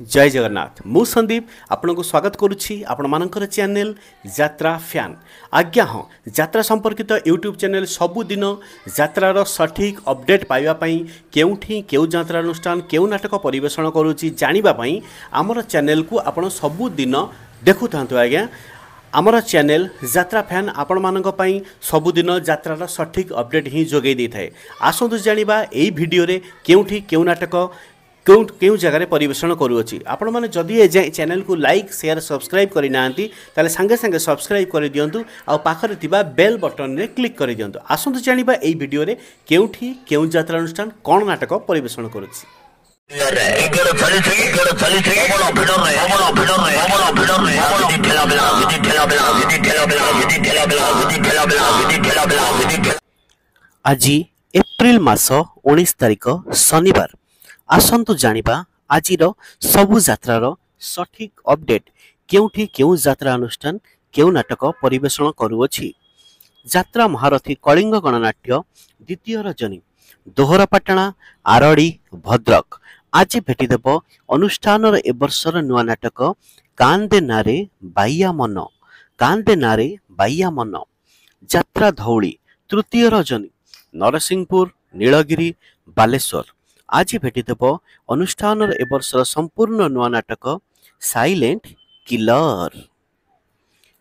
जय जगन्नाथ मु संदीप आपण को स्वागत करुच्ची आपण मानकर चैनल यात्रा फैन। आज्ञा हाँ यात्रा संपर्कित यूट्यूब चैनल सबुदिन यात्रार सठिक अपडेट पाइबापी केउठी केउ यात्रा अनुष्ठान केउ नाटक परिवेषण करुच्ची जानिबापी आमर चैनल को आपण सबुदिन देखु थांतु। आज्ञा आमर चैनल यात्रा फैन आपण मानक पई सबुदिन यात्रार सठिक अपडेट ही जोगै दै थाए। आसतु जानिबा एई वीडियो रे केउठी केउ नाटक क्यों जगह परिवेषण करुच्ची। आपण मैंने जदि ए चैनल को लाइक शेयर सब्सक्राइब करना ताले संगे संगे सब्सक्राइब कर दिंतु आ पाखरे थिबा बेल बटन रे क्लिक कर दिंतु। आसतु जानिबा एई वीडियो रे केउठी केउ यात्रा अनुष्ठान कोन नाटक परिवेषण करुच्ची। आज एप्रिल मास 19 तारिख शनिवार। आसंतु जानिबा आजिर सबु यात्रार सठिक अपडेट केउठी केउ यात्रा अनुष्ठान केउ नाटक परिवेषण करुअछि। यात्रा महारथी कलिंग गणनाट्य द्वितीय रजनी दोहरापाटଣା आरड़ी भद्रक आज भेटिदेव अनुष्ठान ए वर्षर नुआ नाटक कांदे नारे बाइया मन। कांदे नारे बाइया मन यात्रा धौली तृतीय रजनी नरसिंहपुर नीलगिरी बालेश्वर आज भेटिदेव अनुष्ठान ए वर्षर संपूर्ण नुआ नाटक साइलेंट किलर।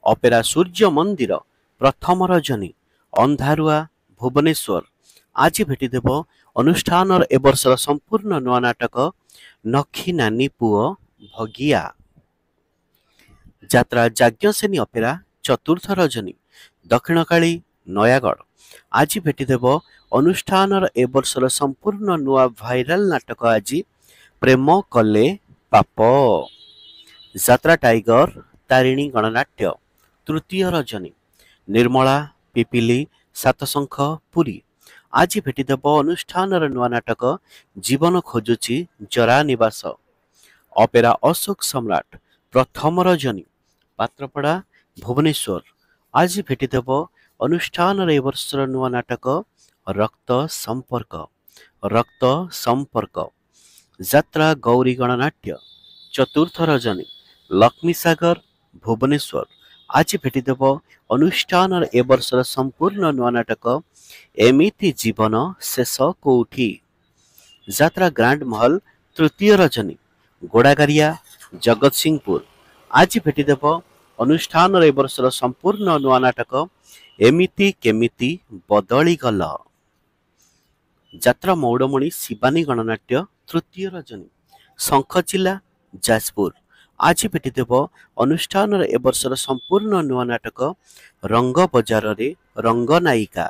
अपेरा सूर्य मंदिर प्रथम रजनी अंधारुआ भुवनेश्वर आज भेटिदेव अनुष्ठान ए वर्षर संपूर्ण नुआ नाटक नखी नानी पुओ भगिया। यात्रा जाज्ञसेनी अपेरा चतुर्थ रजनी दक्षिणकाली नयागढ़ आज भेटिदेव अनुष्ठान ए वर्षर संपूर्ण नुआ भाइराल नाटक आज प्रेम कले पाप। यात्रा टाइगर तारिणी गणनाट्य तृतीय रजनी निर्मला पिपिली सातशंख पुरी आज भेटिदेव अनुष्ठान नुआ नाटक जीवन खोजुची जरा निवास। अपेरा अशोक सम्राट प्रथम रजनी पात्रपड़ा भुवनेश्वर आज भेटिदेव अनुष्ठान ए वर्षर नुआ नाटक रक्त संपर्क। रक्त संपर्क यात्रा गौरी गणनाट्य चतुर्थ रजनी लक्ष्मी सागर भुवनेश्वर आज भेटिदेव अनुष्ठान ए वर्षर संपूर्ण नुआ नाटक एमिति जीवन शेष कोठी। यात्रा ग्रांड महल तृतीय रजनी गोड़ागारिया जगत सिंहपुर आज भेटिदेव अनुष्ठान ए वर्षर संपूर्ण नुआ नाटक एमिति केमिति बदली गल। यात्रा मौड़मणि शिवानी गणनाट्य तृतीय रजनी शंखचिला जाजपुर आज भेटिदेव अनुष्ठान ए वर्षर संपूर्ण नुआ नाटक रंग बजार रे रंग नायिका।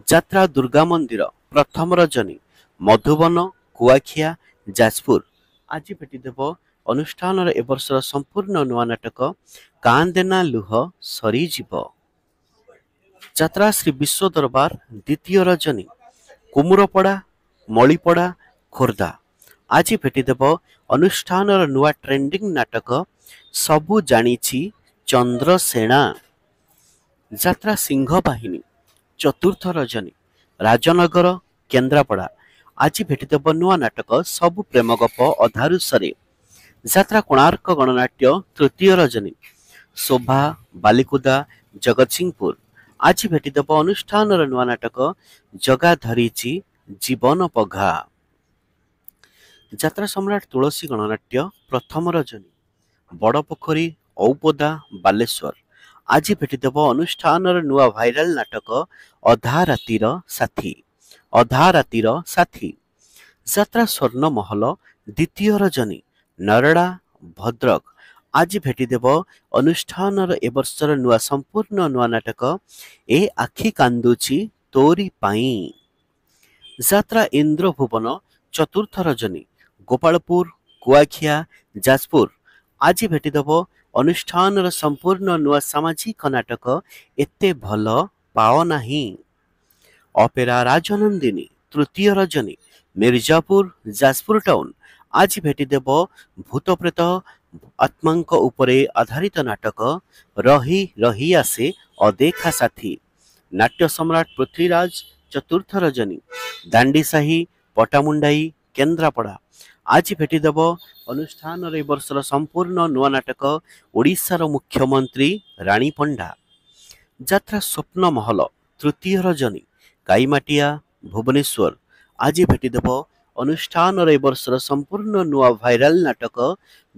यात्रा दुर्गा मंदिर प्रथम रजनी मधुबन कुआखिया जाजपुर आज भेटिदेव अनुष्ठान ए वर्षर संपूर्ण नुआ नाटक कांदेना लुह सरीजीव। यात्रा श्री विश्व दरबार द्वितीय रजनी कुमुरपड़ा मणिपड़ा खोर्धा आज भेटिदेव अनुष्ठान नुआ ट्रेंडिंग नाटक सबु जानिछि चंद्रसेना। यात्रा सिंह बाहिनी चतुर्थ रजनी राजनगर केन्द्रापड़ा आज भेटिदेव नुआ नाटक सबु प्रेम गप अधारु सरे। यात्रा कोणार्क गणनाट्य तृतीय रजनी शोभा बालिकुदा जगतसिंहपुर आज भेटिदेव अनुष्ठान नुआ नाटक जगा धरीची जीवन पघा। यात्रा सम्राट तुलसी गणनाट्य प्रथम रजनी बड़ पोखरी औपदा बालेश्वर आज भेटिदेव अनुष्ठान नुआ भाइराल नाटक अधा रातिर साथी। अधा रातिर साथी यात्रा स्वर्ण महल द्वितीय रजनी नरड़ा भद्रक आज भेटिदेव अनुष्ठान ए वर्षर नुआ संपूर्ण नुआ नाटक ए आखि कांदुची तोरी पाई। यात्रा इंद्रभुवन चतुर्थ रजनी गोपालपुर कुआखिया जाजपुर आज भेटिदेव अनुष्ठान संपूर्ण नुआ सामाजिक नाटक एते भल पाओ नाही। अपेरा राजनंदिनी तृतीय रजनी मिर्जापुर जाजपुर टाउन आज भेटिदेव भूतप्रेत आत्मांक उपरे आधारित नाटक रही रही आसे अदेखा साथी। नाट्य सम्राट पृथ्वीराज चतुर्थ रजनी दांडीसाही पटामुंडाई केन्द्रापड़ा आज भेटिदेव अनुष्ठान ए वर्षर संपूर्ण नुआ नाटक ओडिशार मुख्यमंत्री राणी पंडा यात्रा स्वप्न महल तृतीय रजनी काईमाटिया भुवनेश्वर आज भेटिदेव अनुष्ठान ए वर्षर संपूर्ण नुआ भाइराल नाटक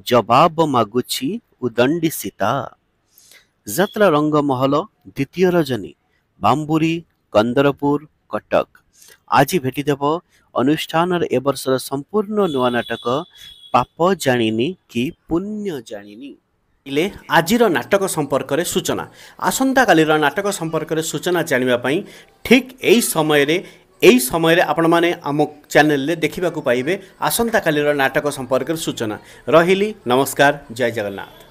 जवाब मागुछि उदंडी सीता यात्रा रंग महल द्वितीय रजनी बाम्बुरी कंदरपुर कटक आज भेटिदेव अनुष्ठान ए वर्षर संपूर्ण नुआ नाटक पाप जानिनी कि पुण्य जानिनी इले आजिर नाटक संपर्क रे सूचना आसंता कालीर नाटक संपर्क रे सूचना जानिबा पई ठीक एई समय रे आपण माने आम चैनल ले देखिबा को पाइबे आसंता कालीर नाटक संपर्क रे सूचना रहिली नमस्कार जय जगन्नाथ।